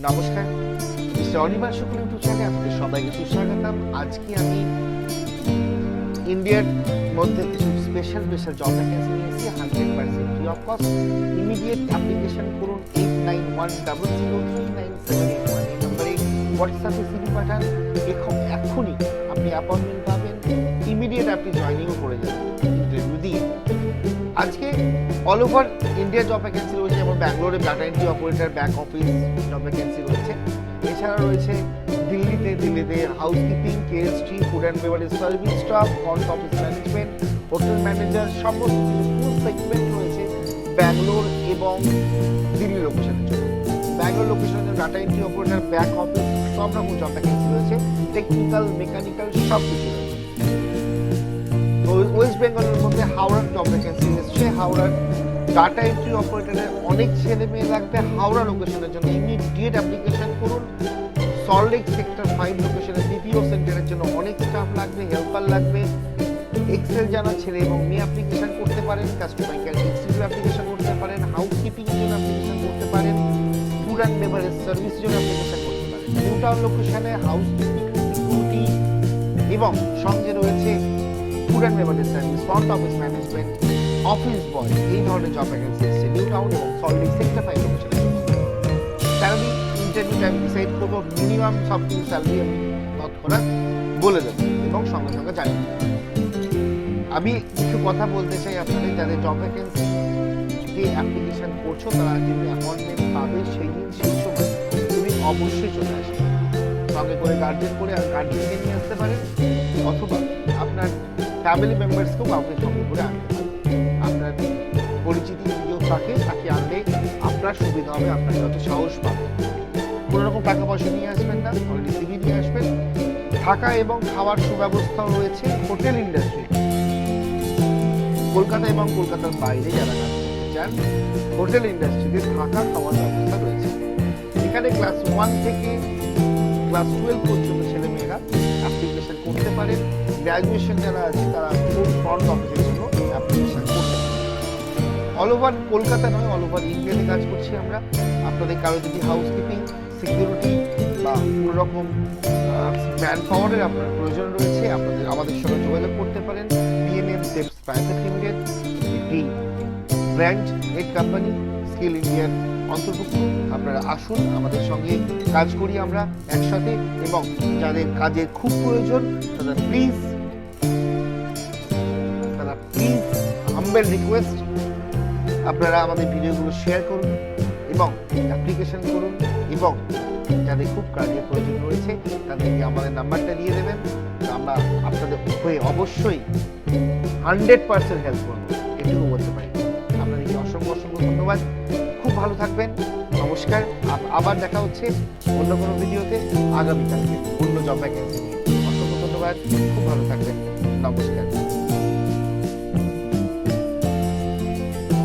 নমস্কার, মিস্টার অনির্বাণ শুক্ল ইউটিউব চ্যানেলে আপনাদের সবাইকে সুস্বাগতম। আজকে আমি ইন্ডিয়ার মধ্যে কিছু স্পেশাল জব ভ্যাকেন্সি নিয়ে এসেছি 100% free of cost. Immediate application করুন 8910039781 এই নম্বরে হোয়াটসঅ্যাপে সিভি পাঠান। এখনই আপনি অ্যাপয়েন্টমেন্ট পাবেন, ইমিডিয়েট আপনি জয়েনিংও করে যাবেন ইন্টারভিউ দিয়ে। আজকে all over India job vacancy রয়েছে, যেমন ব্যাঙ্গালোরে data entry operator, back office job vacancy রয়েছে। এছাড়া রয়েছে দিল্লিতে housekeeping, KST, food and beverage service staff, front office management, hotel manager, সমস্ত ফুল সেগমেন্ট রয়েছে ব্যাঙ্গালোর এবং দিল্লি লোকেশনের জন্য। ব্যাঙ্গালোর লোকেশনের জন্য data entry operator, back office সব রকম জব ভ্যাকেন্সি রয়েছে, টেকনিক্যাল, মেকানিক্যাল সব কিছু রয়েছে। ওয়েস্ট বেঙ্গলের মধ্যে হাওড়ার জব ভ্যাকেন্সি এসছে। হাওড়ার ডাটা এন্ট্রি অপারেটরের অনেক ছেলে মেয়ে লাগবে হাওড়া লোকেশনের জন্য, ইমিডিয়েট অ্যাপ্লিকেশন করুন। সল্টলেক সেক্টর 5 লোকেশনের বিপিও সেন্টারের জন্য অনেক স্টাফ লাগবে, হেল্পার লাগবে। এক্সেল জানা ছেলে এবং মেয়ে অ্যাপ্লিকেশন করতে পারেন, কাস্টমার কেয়ার এক্সিকিউটিভ অ্যাপ্লিকেশন করতে পারেন, হাউসকিপিং এর জন্য অ্যাপ্লিকেশন করতে পারেন, ফুড অ্যান্ড বেভারেজ সার্ভিস জন্য অ্যাপ্লিকেশন করতে পারেন। নিউ টাউন লোকেশনে হাউসকিপিং, সিকিউরিটি এবং সঙ্গে রয়েছে food and beverage service, front office management, office বয়, এই ধরনের জব ভ্যাকেন্সি এসছে নিউ টাউন এবং সল্টলেক সেক্টর 5 লোকেশনের জন্য। স্যালারি ইন্টারভিউটা আমি ডিসাইড করবো, মিনিমাম সব কিছু স্যালারি আমি তৎক্ষণাৎ বলে দেবো এবং সঙ্গে সঙ্গে জানিয়ে দেবো। আমি কিছু কথা বলতে চাই আপনাদের, যাদের জব ভ্যাকেন্সি অ্যাপ্লিকেশন করছো তারা যদি অ্যাপয়েন্টমেন্ট পাবে সেই দিন সেই সময় তুমি অবশ্যই চলে আসবে। সঙ্গে করে গার্জেনকে নিয়ে আসতে পারেন, অথবা আপনার ফ্যামিলি মেম্বার্সকেও কাউকে সঙ্গে করে আনতে পারেন। আপনার পরিচিতি কেউ তাকে আনলে আপনার সুবিধা হবে, আপনার যত সাহস পাবে। কোনো রকম টাকা পয়সা নিয়ে আসবেন না, অলরেডি সিভি নিয়ে আসবেন। থাকা এবং খাওয়ার সুব্যবস্থাও রয়েছে হোটেল ইন্ডাস্ট্রি, কলকাতা এবং কলকাতার বাইরে যারা কাজ করতে চান হোটেল ইন্ডাস্ট্রিতে থাকা খাওয়ার ব্যবস্থা রয়েছে। এখানে ক্লাস 1 থেকে ক্লাস 12 পর্যন্ত ছেলে মেয়েরা অ্যাপ্লিকেশন করতে পারেন। গ্র্যাজুয়েশন যারা আছে তারা ফ্রন্ট অফিসের জন্য অ্যাপ্লিকেশন করতে পারেন। অল ওভার কলকাতা নয়, অল ওভার ইন্ডিয়াতে কাজ করছি আমরা। আপনাদের কারো যদি হাউসকিপিং, সিকিউরিটি বা কোনো রকম ম্যান পাওয়ারের আপনার প্রয়োজন রয়েছে, আমাদের সঙ্গে যোগাযোগ করতে পারেন। পিএনএম স্টেপস প্রাইভেট লিমিটেড একটি ব্র্যান্ড হেড কোম্পানি, স্কিল ইন্ডিয়ার অন্তর্ভুক্ত। আপনারা আসুন, আমাদের সঙ্গে কাজ করি আমরা একসাথে, এবং যাদের কাজের খুব প্রয়োজন তারা প্লিজ হাম্বেল রিকোয়েস্ট, আপনারা আমাদের ভিডিওগুলো শেয়ার করুন এবং অ্যাপ্লিকেশন করুন, এবং যাদের খুব কাজের প্রয়োজন রয়েছে তাদেরকে আমাদের নাম্বারটা দিয়ে দেবেন। আমরা আপনাদের হয়ে অবশ্যই 100% হেল্প করবো, এটুকু বলতে পারি। আপনাদেরকে অসংখ্য ধন্যবাদ, খুব ভালো থাকবেন। নমস্কার, আবার দেখা হচ্ছে অন্য কোনো ভিডিওতে আগামীকালকে অন্য জব ভ্যাকেন্সি নিয়ে। অসংখ্য ধন্যবাদ, খুব ভালো থাকবেন। নমস্কার।